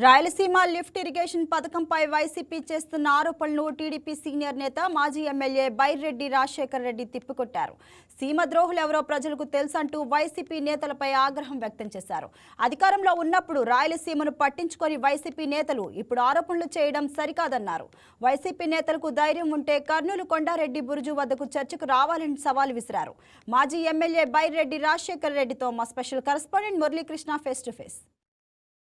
Rayalaseema lift irrigation పథకంపై YCP చేస్తున్న ఆరోపణలు TDP senior నేత మాజీ ఎమ్మెల్యే బైరెడ్డి రాజశేఖర్ రెడ్డి తిప్పికొట్టారు. సీమ ద్రోహులు ఎవరో ప్రజలకు తెలుసంటూ వైసీపీ నేతలపై ఆగ్రహం వ్యక్తం చేశారు. అధికారంలో ఉన్నప్పుడు రాయలసీమను పట్టించుకొని వైసీపీ నేతలు ఇప్పుడు ఆరోపణలు చేయడం సరికాదన్నారు. వైసీపీ నేతలకు ధైర్యం ఉంటే కర్నూలు కొండారెడ్డి బురుజు వద్దకు చర్చకు రావాలని సవాల్ విసిరారు. మాజీ ఎమ్మెల్యే బైరెడ్డి రాజశేఖర్ రెడ్డితో మా special correspondent Muralikrishna face to face.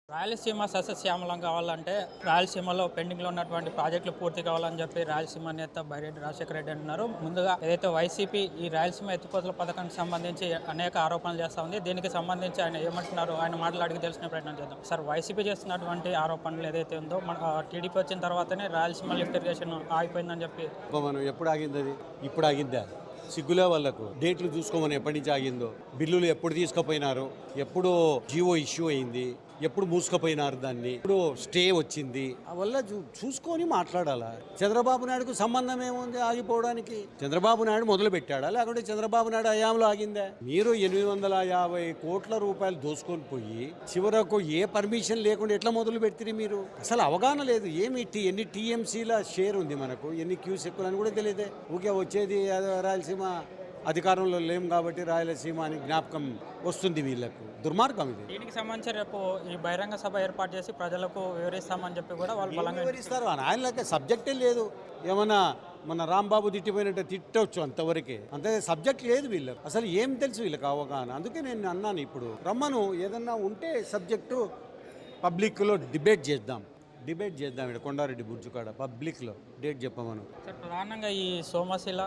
Rayalaseema సస్యశ్యామలం కావాలంటే రాయలసీమలో పెండింగ్లో ఉన్నటువంటి ప్రాజెక్టులు పూర్తి కావాలని చెప్పి రాయలసీమ నేత బైరెడ్డి రాజశేఖర రెడ్డి అంటున్నారు. ముందుగా ఏదైతే వైసీపీ ఈ రాయలసీమ ఎత్తిపోతల పథకానికి సంబంధించి అనేక ఆరోపణలు చేస్తూ ఉంది. దీనికి సంబంధించి ఆయన ఏమంటున్నారు, ఆయన మాటలు అడిగి తెలుసుకునే ప్రయత్నం చేద్దాం. సార్, వైసీపీ చేస్తున్నటువంటి ఆరోపణలు ఏదైతే ఉందో మన టీడీపీ వచ్చిన తర్వాతనే రాయలసీమ లిఫ్ట్ ఇరిగేషన్ ఆగిపోయిందని చెప్పి మనం ఎప్పుడు ఆగింది? అది ఇప్పుడు ఆగిందా? సిగ్గులే వాళ్ళకు. డేట్లు చూసుకోమని ఎప్పటి నుంచి ఆగిందో, బిల్లులు ఎప్పుడు తీసుకుపోయినారు, ఎప్పుడు జియో ఇష్యూ అయింది, ఎప్పుడు మూసుకుపోయినారు, దాన్ని ఇప్పుడు స్టే వచ్చింది, వల్ల చూసుకొని మాట్లాడాలా. చంద్రబాబు నాయుడుకు సంబంధం ఏముంది ఆగిపోవడానికి? చంద్రబాబు నాయుడు మొదలు పెట్టాడా, లేకుంటే చంద్రబాబు నాయుడు హయాంలో ఆగిందా? మీరు 850 కోట్ల రూపాయలు దోసుకొని పోయి చివరకు ఏ పర్మిషన్ లేకుండా ఎట్లా మొదలు పెడితే మీరు? అసలు అవగాహన లేదు. ఎన్ని టీఎంసీల షేర్ ఉంది మనకు, ఎన్ని క్యూసెక్కులు అని కూడా తెలియదే. ఊకే వచ్చేది రాయలసీమ అధికారంలో లేం కాబట్టి రాయలసీమ అని జ్ఞాపకం వస్తుంది వీళ్ళకు. దుర్మార్గం ఇది. దీనికి సంబంధించి రేపు ఈ బహిరంగ సభ ఏర్పాటు చేసి ప్రజలకు వివరిస్తామని చెప్పి కూడా వాళ్ళు బలంగా వివరిస్తారు. ఆయనకి సబ్జెక్టే లేదు. ఏమన్నా మన రాంబాబు తిట్టిపోయినట్టు తిట్టవచ్చు, అంతవరకే. అంతే, సబ్జెక్ట్ లేదు వీళ్ళకి. అసలు ఏం తెలుసు వీళ్ళకి అవగాహన. అందుకే నేను అన్నాను, ఇప్పుడు రమ్మను, ఏదన్నా ఉంటే సబ్జెక్టు పబ్లిక్లో డిబేట్ చేద్దాం ఇక్కడ కొండారెడ్డి బుర్జు కాడ పబ్లిక్లో డేట్ చెప్పమను. సార్, ప్రధానంగా ఈ సోమశిల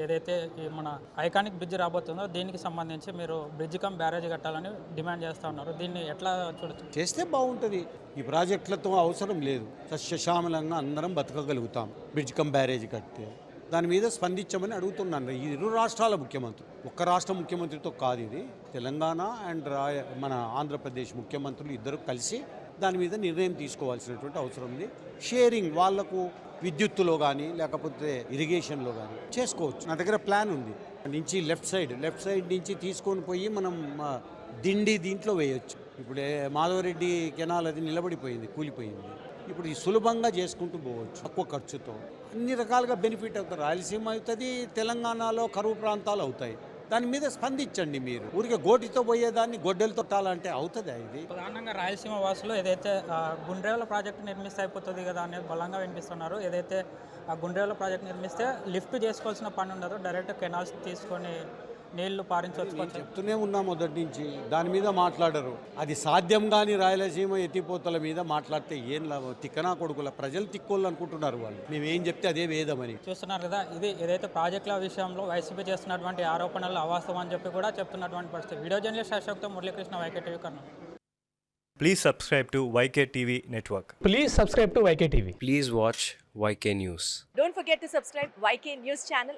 ఏదైతే ఈ మన ఐకానిక్ బ్రిడ్జ్ రాబోతుందో దీనికి సంబంధించి మీరు బ్రిడ్జ్ కమ్ బ్యారేజ్ కట్టాలని డిమాండ్ చేస్తూ ఉన్నారు. దీన్ని ఎట్లా చూడొచ్చు? చేస్తే బాగుంటుంది. ఈ ప్రాజెక్టులతో అవసరం లేదు. సస్యశ్యామలంగా అందరం బతకగలుగుతాం బ్రిడ్జ్ కమ్ బ్యారేజ్ కడితే. దాని మీద స్పందించమని అడుగుతున్నాను. ఈ 2 రాష్ట్రాల ముఖ్యమంత్రులు, ఒక్క రాష్ట్ర ముఖ్యమంత్రితో కాదు ఇది. తెలంగాణ అండ్ మన ఆంధ్రప్రదేశ్ ముఖ్యమంత్రులు ఇద్దరు కలిసి దాని మీద నిర్ణయం తీసుకోవాల్సినటువంటి అవసరం ఉంది. షేరింగ్ వాళ్లకు విద్యుత్తులో కానీ లేకపోతే ఇరిగేషన్లో కానీ చేసుకోవచ్చు. నా దగ్గర ప్లాన్ ఉంది. నుంచి లెఫ్ట్ సైడ్ నుంచి తీసుకొని పోయి మనం దీంట్లో వేయొచ్చు. ఇప్పుడే మాధవరెడ్డి కెనాల్ అది నిలబడిపోయింది, కూలిపోయింది. ఇప్పుడు ఈ సులభంగా చేసుకుంటూ పోవచ్చు తక్కువ ఖర్చుతో. అన్ని రకాలుగా బెనిఫిట్ అవుతాయి. రాయలసీమ అవుతుంది, తెలంగాణలో కరువు ప్రాంతాలు అవుతాయి. దాని మీద స్పందించండి. మీరు ఊరికే గోటితో పోయేదాన్ని గొడ్డలతో తాళంటే అవుతుందా? ఇది ప్రధానంగా రాయలసీమ వాసులు ఏదైతే గుండ్రేవుల ప్రాజెక్టు నిర్మిస్తే అయిపోతుంది కదా అనేది బలంగా వినిపిస్తున్నారు. ఏదైతే ఆ గుండ్రేవుల ప్రాజెక్టు నిర్మిస్తే లిఫ్ట్ చేసుకోవాల్సిన పని ఉండదు, డైరెక్ట్ కెనాల్స్ తీసుకొని నీళ్లు పారించవచ్చు. చెప్తూనే ఉన్నా మొదటి నుంచి. దాని మీద మాట్లాడరు. అది సాధ్యం కానీ రాయలసీమ ఎత్తిపోతల మీద మాట్లాడితే ఏం లాభం? తిక్కనా కొడుకుల ప్రజలు తిక్కోళ్ళు అనుకుంటున్నారు వాళ్ళు. మేము ఏం చెప్తే అదే వేదమని చూస్తున్నారు కదా. ఇది ఏదైతే ప్రాజెక్టుల విషయంలో వైసీపీ చేస్తున్నటువంటి ఆరోపణలు అవాస్తవం అని చెప్పి కూడా చెప్తున్నటువంటి పరిస్థితి. వీడియో జర్నలిస్ట్ అశోక్తో Muralikrishna, YK TV Kurnool. Please subscribe to YK TV Network. Please subscribe to YK TV. Please watch YK News. Don't forget to subscribe YK News channel.